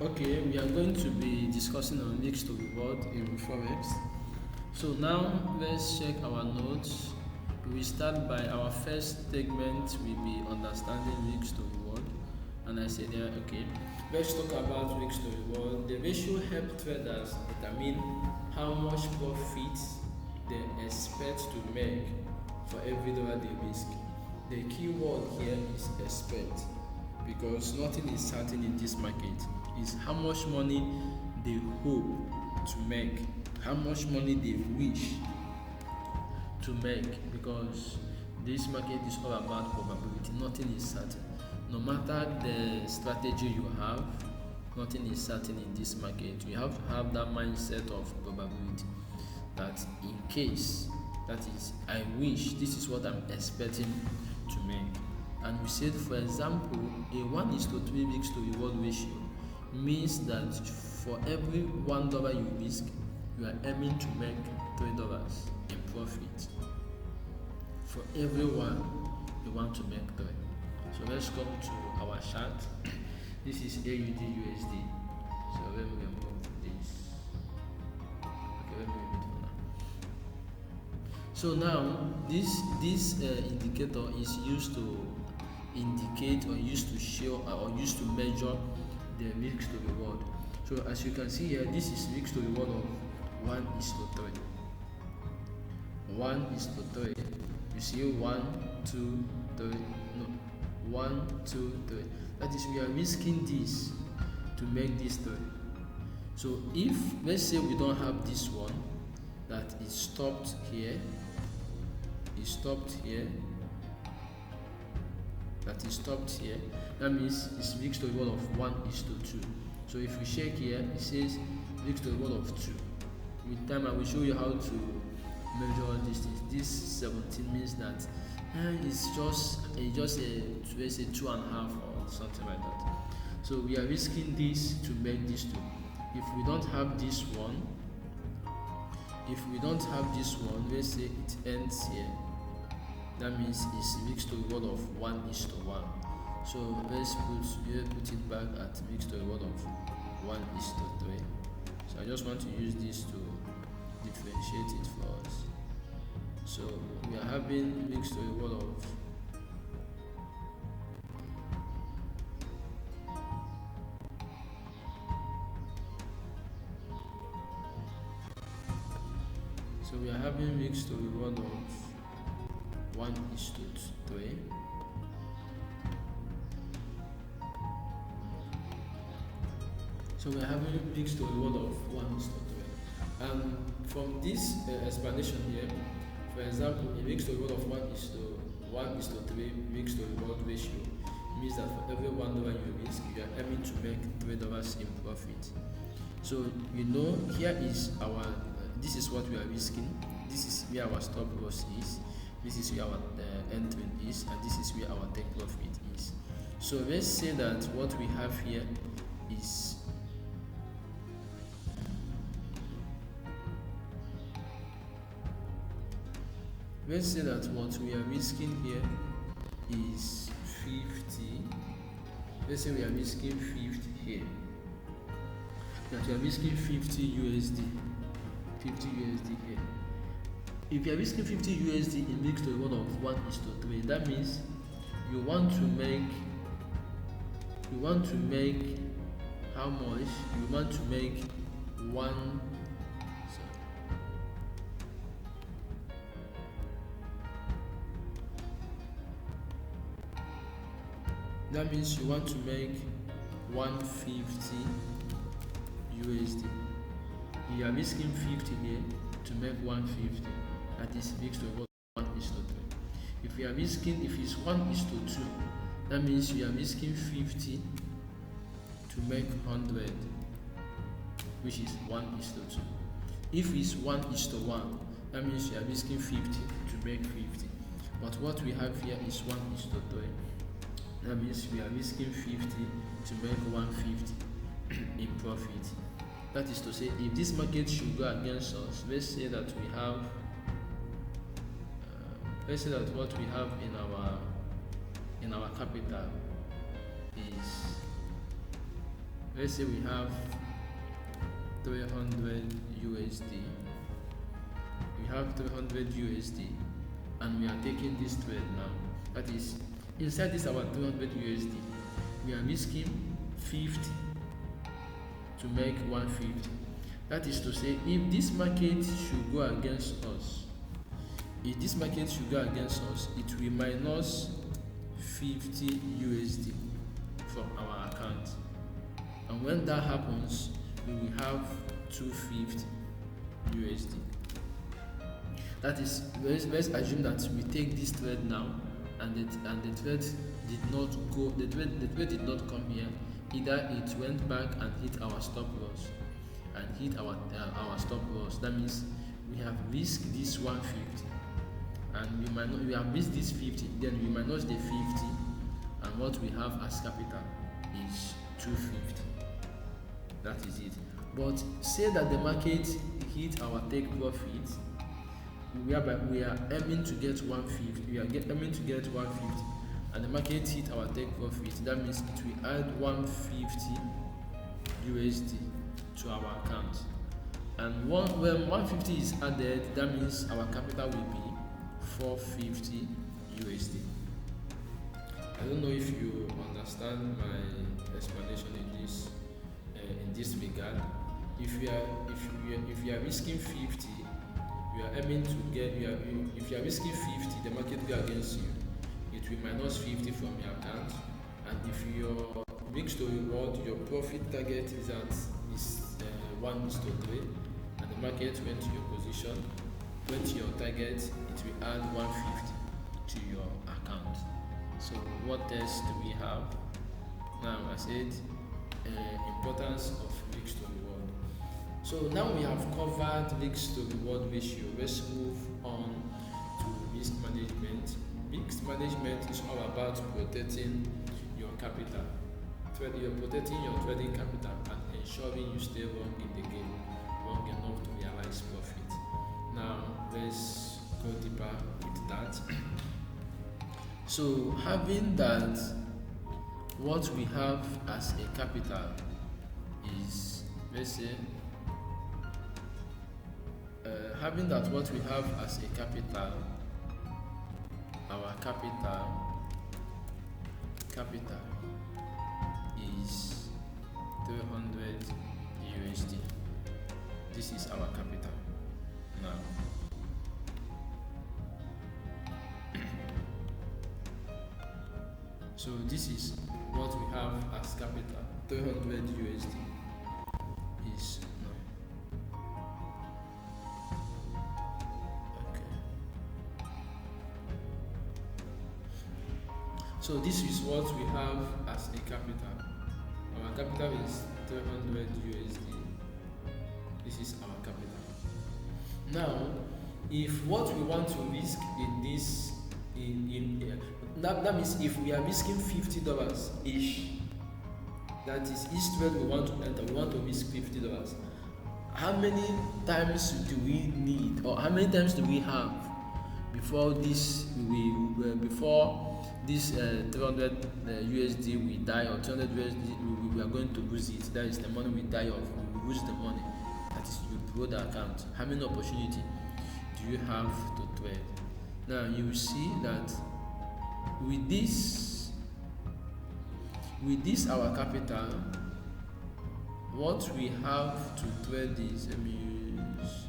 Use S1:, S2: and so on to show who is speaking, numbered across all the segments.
S1: Okay, we are going to be discussing on risk to reward in Forex. So now let's check our notes. We start by our first segment will be understanding risk to reward. And I said there, okay, let's talk about risk to reward. The ratio helps traders determine how much profit they expect to make for every dollar they risk. The key word here is expect, because nothing is certain in this market. Is how much money they hope to make, how much money they wish to make, because this market is all about probability. Nothing is certain. No matter the strategy you have, nothing is certain in this market. You have to have that mindset of probability, that in case, that is, I wish, this is what I'm expecting to make. And we said, for example, a 1:3 risk to reward ratio means that for every $1 you risk, you are aiming to make $3 in profit. For every one, you want to make 3. So let's come to our chart. This is AUD USD. So let me remove this. Okay, let me remove it for now. So now this indicator is used to indicate, or used to show, or used to measure the risk to reward. So as you can see here, this is risk to reward of 1:3. 1:3. You see 1, 2, 3. No, 1, 2, 3. That is, we are risking this to make this 3. So if, let's say, we don't have this one, that is stopped here, that means it's risk to reward of 1:2. So if we check here, it says risk to reward of 2. With time I will show you how to measure all these things. This 17 means that it's just a, let's say 2.5 or something like that. So we are risking this to make this 2. If we don't have this one, let's say it ends here, that means it's risk to reward of 1:1. So let's put it back at risk to reward of 1:3. So I just want to use this to differentiate it for us. So we are having risk to reward of risk to reward of 1:3. So we are having risk to reward of 1:3. And from this explanation here, for example, a risk to reward of 1:3 risk to reward ratio means that for every $1 you risk, you are aiming to make $3 in profit. So here is our this is what we are risking. This is where our stop loss is. This is where our entry is, and this is where our take profit is. So let's say that what we have here is let's say that what we are risking here is 50. Let's say we are risking 50 here. That we are risking 50 USD. 50 USD here. If you are risking 50 USD in risk to reward of 1:3, that means you want to make how much? You want to make one. That means you want to make 150 USD. You are risking 50 here to make 150. That is risk to reward 1:3. If it's 1:2, that means you are risking 50 to make 100, which is 1:2. If it's 1:1, that means you are risking 50 to make 50. But what we have here is 1:3. That means we are risking 50 to make 150 in profit. That is to say, if this market should go against us, let's say that what we have in our capital is, let's say we have 300 USD. We have 300 USD and we are taking this trade now. That is, inside this our 300 USD, we are risking 50 to make 150. That is to say, if this market should go against us, it will minus 50 USD from our account. And when that happens, we will have 250 USD. That is, let's assume that we take this trade now, and the trade did not go. The trade did not come here. Either it went back and hit our stop loss, That means we have risked this 150, and we have risked this 50. Then we minus the 50, and what we have as capital is 250. That is it. But say that the market hit our take profit, we are aiming to get 150. We are aiming to get 150, and the market hit our take profit. That means it will add 150 USD to our account. And when 150 is added, that means our capital will be 450 USD. I don't know if you understand my explanation in this regard. If you are risking 50, you are aiming to get. If you are risking 50, the market go against you. It will minus 50 from your account. And if your risk to reward, your profit target is 1:3, and the market went to your position, went to your target, it will add 150 to your account. So what else do we have? Now I said importance of risk to reward. So now we have covered risk to reward ratio. Let's move on to risk management. Risk management is all about protecting your capital. You're protecting your trading capital and ensuring you stay long in the game, long enough to realize profit. Now let's go deeper with that. So having that what we have as a capital is, let's say, having that what we have as a capital, our capital is 300 USD. This is our capital now. So this is what we have as capital. 300 USD is now. Okay. So this is what we have as a capital. Our capital is 300 USD. This is our capital. Now, if what we want to risk in this, that means if we are risking $50 each, that is each trade we want to enter, we want to risk $50. How many times do we need, or how many times do we have before this 300 USD we die, or 200 USD we are going to lose it? That is the money we die of. We lose the money. That is, you blow the account. How many opportunity do you have to trade? Now you will see that with this our capital, what we have to trade is, let me use,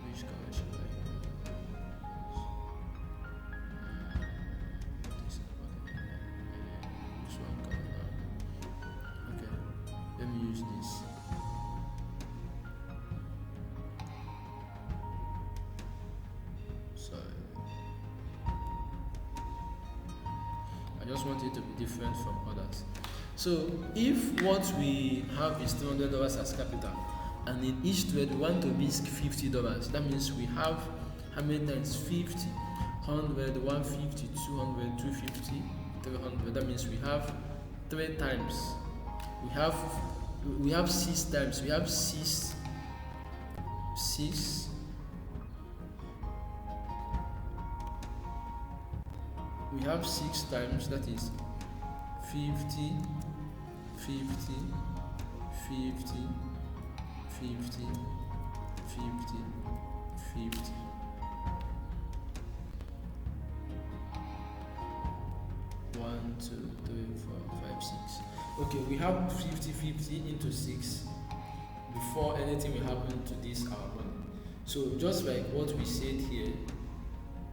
S1: which color should I use? This one color now. Okay, let me use this. Sorry, I just want it to be different from others. So if what we have is $200 as capital, and in each trade we want to risk $50, that means we have how many times? 50, 100, 150, 200, 250, 300. That means we have 3 times. We have 6 times. We have six. We have 6 times. That is 50, 50, 50, 50, 50, 50. One, two, three, four, five, six. Okay, we have 50, 50 into 6 before anything will happen to this our money. So just like what we said here,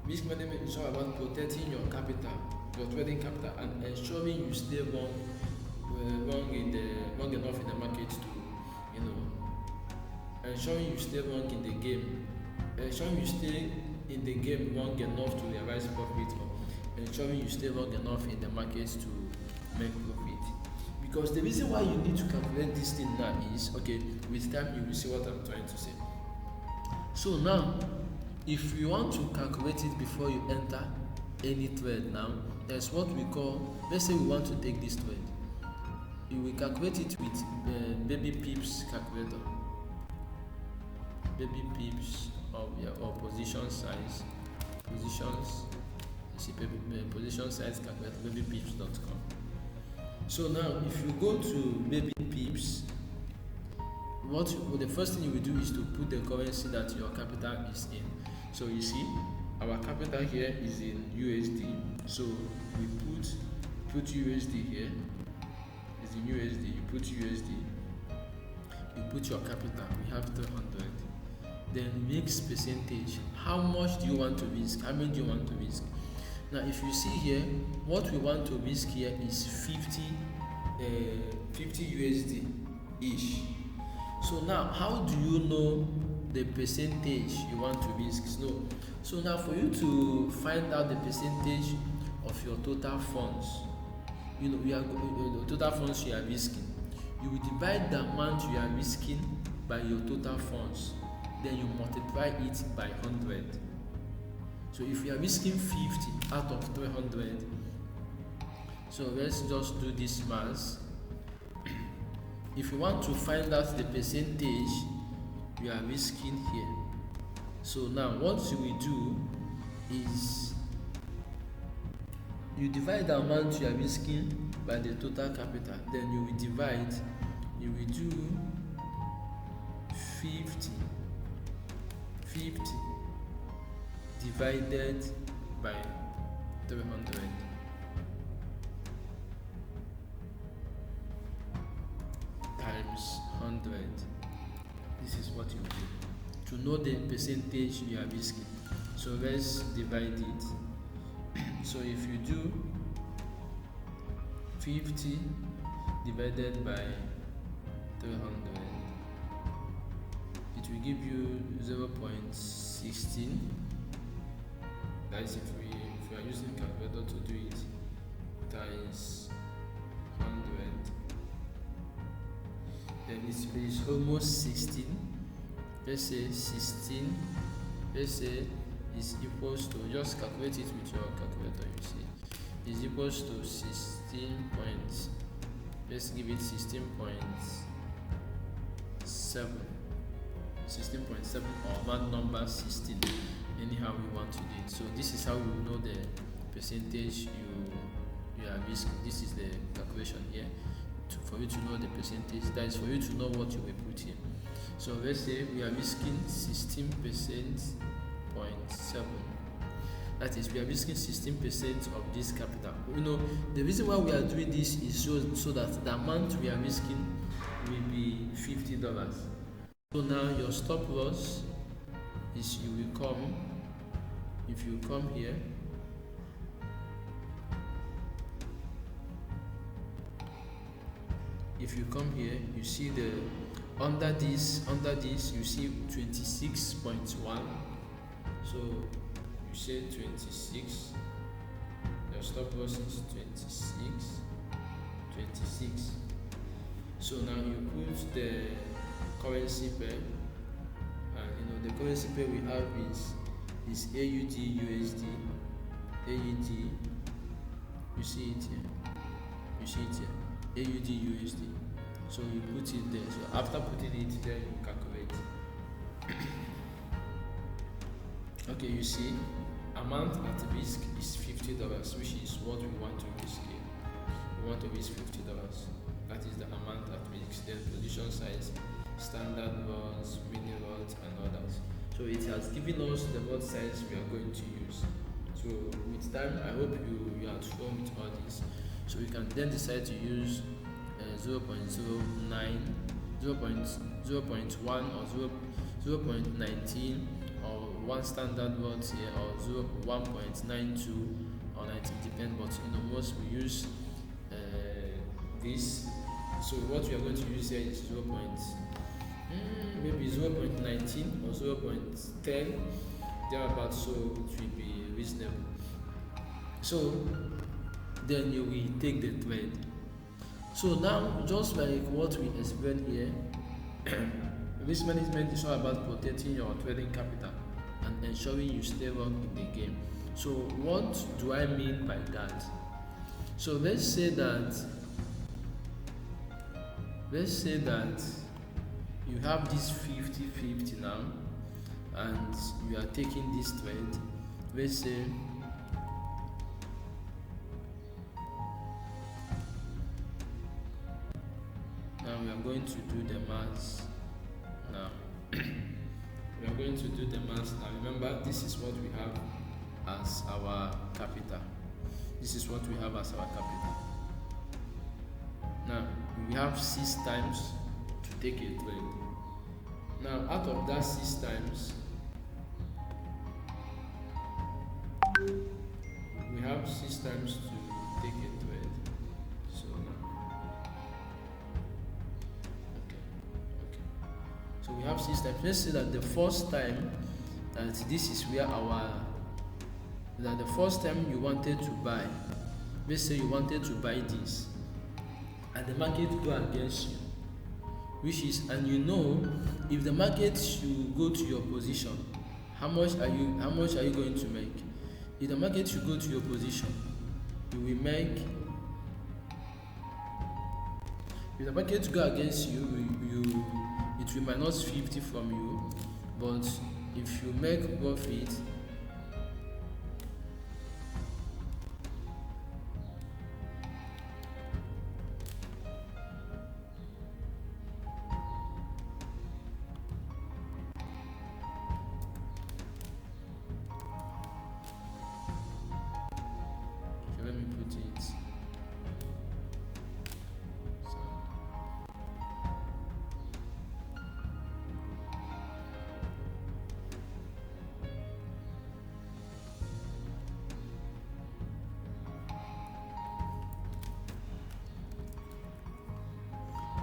S1: risk management is all about protecting your capital, your trading capital, and ensuring you stay long enough in the market to, ensuring you stay long in the game, ensuring you stay in the game long enough to realize profit, or ensuring you stay long enough in the market to make profit. Because the reason why you need to calculate this thing now is, okay, with time you will see what I'm trying to say. So now, if you want to calculate it before you enter any trade now, there's what we call, let's say we want to take this trade. You will calculate it with baby pips calculator. Baby pips or position size. Position size calculator, babypips.com. So now if you go to baby pips, the first thing you will do is to put the currency that your capital is in. So you see, our capital here is in USD. So we put USD here. It's in USD. You put USD. You put your capital. We have 300. Then mix percentage. How much do you want to risk? How many do you want to risk? Now, if you see here, what we want to risk here is 50 USD ish. So now, how do you know the percentage you want to risk? So now, for you to find out the percentage of your total funds, the total funds you are risking, you will divide the amount you are risking by your total funds. Then you multiply it by 100. So if you are risking 50 out of 300, so let's just do this math. If you want to find out the percentage you are risking here, so now what you will do is you divide the amount you are risking by the total capital. Then you will do 50 divided by 300 times 100. This is what you do to know the percentage you are risking. So let's divide it. So if you do 50 divided by 300, it will give you 0.16. That is if you are using calculator to do it, times 100, then it is almost 16. Let's say 16. Let's say is equals to, just calculate it with your calculator. You see, is equals to 16 points. Let's give it 16.7. 16.7 or that number 16. Anyhow we want to do it. So this is how you know the percentage you are risking. This is the calculation here for you to know the percentage. That is for you to know what you will put here. So let's say we are risking 16.7. That is, we are risking 16% of this capital. The reason why we are doing this is so that the amount we are risking will be $50. So now your stop loss is, if you come here, you see under this you see 26.1. So you say 26, your stop loss is 26. So now you put the currency pair, and the currency pair we have is AUD USD. AUD, you see it here, AUD USD. So you put it there. So after putting it there, you calculate. Okay, you see, amount at risk is $50, which is what we want to risk here. We want to risk $50. That is the amount at risk. Then position size, standard lots, mini lots, and others. So it has given us the lot size we are going to use. So with time, I hope you are at home with all this. So you can then decide to use 0.09, 0.1 or 0.19 or one standard lot here, or 1.92 or 19, depend, but most we use this. So what we are going to use here is maybe 0.19 or 0.10 thereabouts, so it will be reasonable. So then you will take the trade. So now, just like what we explained here, risk management is all about protecting your trading capital and ensuring you stay long in the game. So what do I mean by that? So let's say that you have this 50-50 now, and you are taking this trade. Let's say now we are going to do the maths now. We are going to do the maths now. Remember, this is what we have as our capital. This is what we have as our capital. Now we have 6 times to take a trade. Now out of that 6 times, we have 6 times to take a trade. So okay. So we have 6 times. Let's say that the first time, that this is where the first time you wanted to buy, let's say you wanted to buy this, and the market go against you, which is, and if the market should go to your position, how much are you going to make? If the market should go to your position, you will make. If the market go against you, it will minus 50 from you. But if you make profit, let me put it.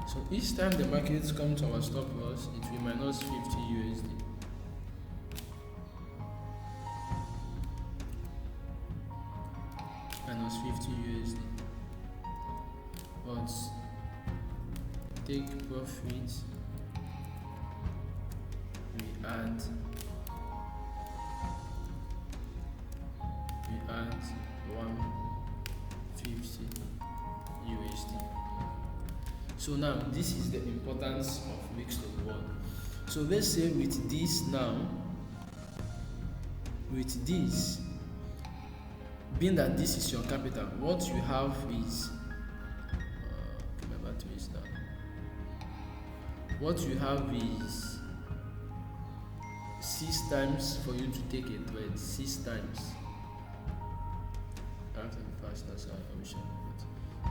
S1: So each time the markets come to our stop loss, it will minus 50 USD. Minus 50 USD. But take profit, we add 150 USD. So now this is the importance of mixed reward. So let's say with this now, with this, being that this is your capital, what you have is what you have is 6 times for you to take a trade. 6 times.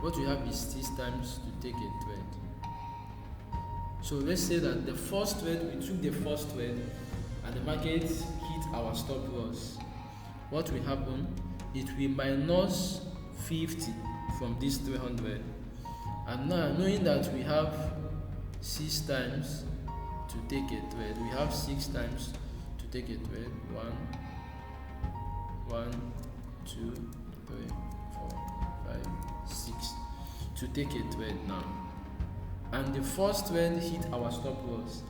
S1: What you have is 6 times to take a trade. So let's say that the first trade, we took the first trade and the market hit our stop loss. What will happen? It will minus 50 from this 300. And now, knowing that we have 6 times to take a trade, we have 6 times to take a trade. 1, 2, 3, 4, 5, 6 to take a trade now. And the first trade hit our stop loss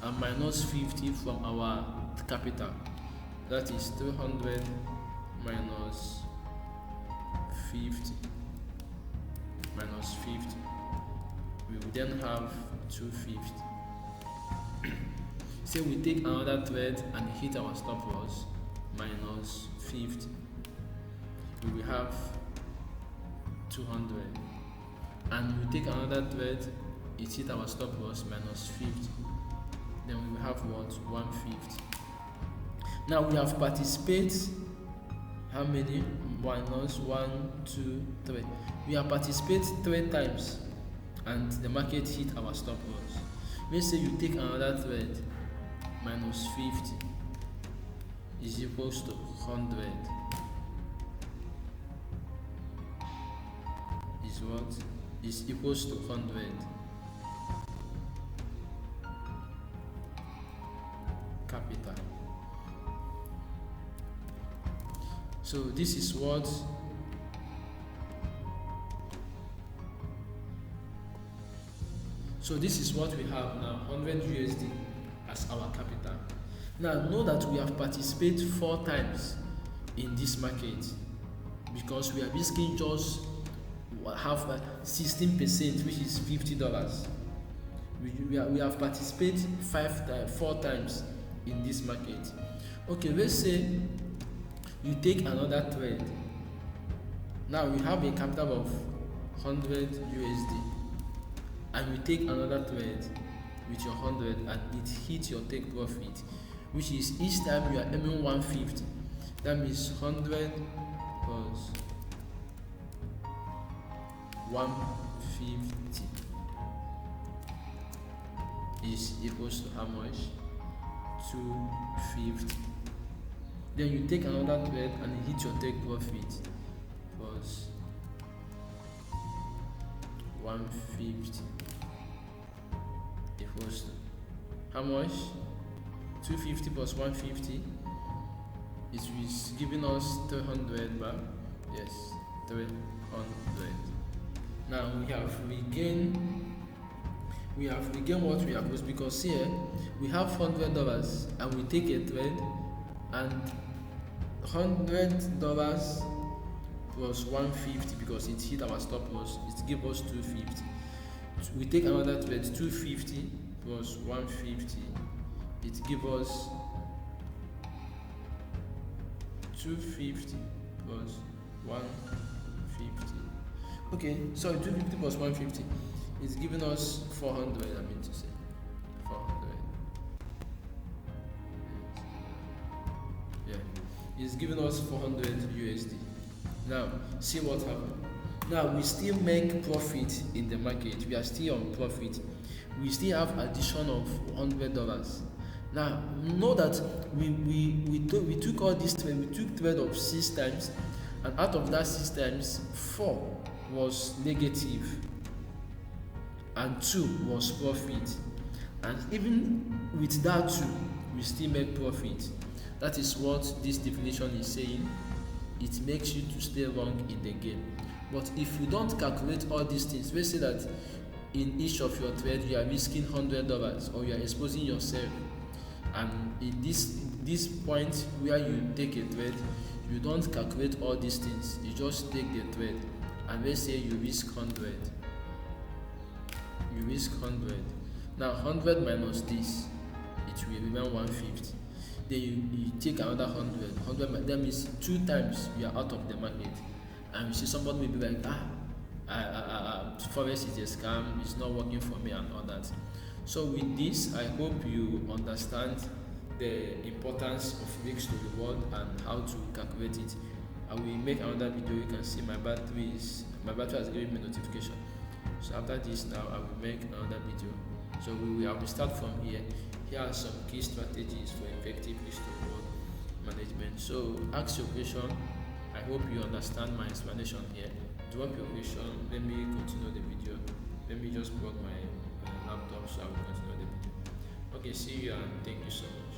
S1: and minus 50 from our capital. That is 300 minus 50 minus 50. We will then have 250. Say we take another trade and hit our stop loss, minus 50. We will have 200. And we take another trade it hit our stop loss minus 50. Then we will have what? 150. Now we have participate. How many? Minus 1, 2, 3. We have participate 3 times and the market hit our stop loss. Let's say you take another trade, minus 50 is equals to 100 is what? Is equals to 100. Capital. So this is what we have now, 100 USD as our capital. Now know that we have participated 4 times in this market because we are risking just have 16%, which is $50. We have participated 4 times in this market. Okay, let's say you take another trade. Now we have a capital of 100 USD and you take another trade with your 100 and it hits your take profit, which is each time you are earning 150. That means 100 plus 150 is equals to how much? 250. Then you take another trade and it hits your take profit plus 150 equals to how much? 250 plus 150 is giving us 300 back. Yes, 300. Now we have regained what we have lost, because here we have $100 and we take a trade and $100 plus 150 because it hit our stop loss, it gives us 250. We take another trade, 250 plus 150, it gives us 250 plus 150. Okay, so 250 plus 150 is giving us 400. I mean to say 400. Yeah, it's giving us 400 USD. Now see what happened. Now we still make profit in the market. We are still on profit. We still have addition of $100. Now know that we took all this trade. We took trade of 6 times, and out of that 6 times, 4 was negative and 2 was profit. And even with that 2, we still make profit. That is what this definition is saying. It makes you to stay long in the game. But if you don't calculate all these things, let's say that in each of your trade you are risking $100 or you are exposing yourself, and in this point where you take a trade, you don't calculate all these things, you just take the trade, and let's say you risk 100. Now 100 minus this, it will remain 150. Then you take another 100, that means 2 times you are out of the market. And you see somebody will be like, Forex is a scam, it's not working for me and all that. So with this, I hope you understand the importance of risk to reward and how to calculate it. I will make another video. You can see my battery has given me notification. So after this, now I will make another video. So I will start from here. Here are some key strategies for effective risk to reward management. So ask your question. I hope you understand my explanation here. Drop your question. Let me continue the video. Let me just plug my laptop so I will continue the video. Okay, see you and thank you so much.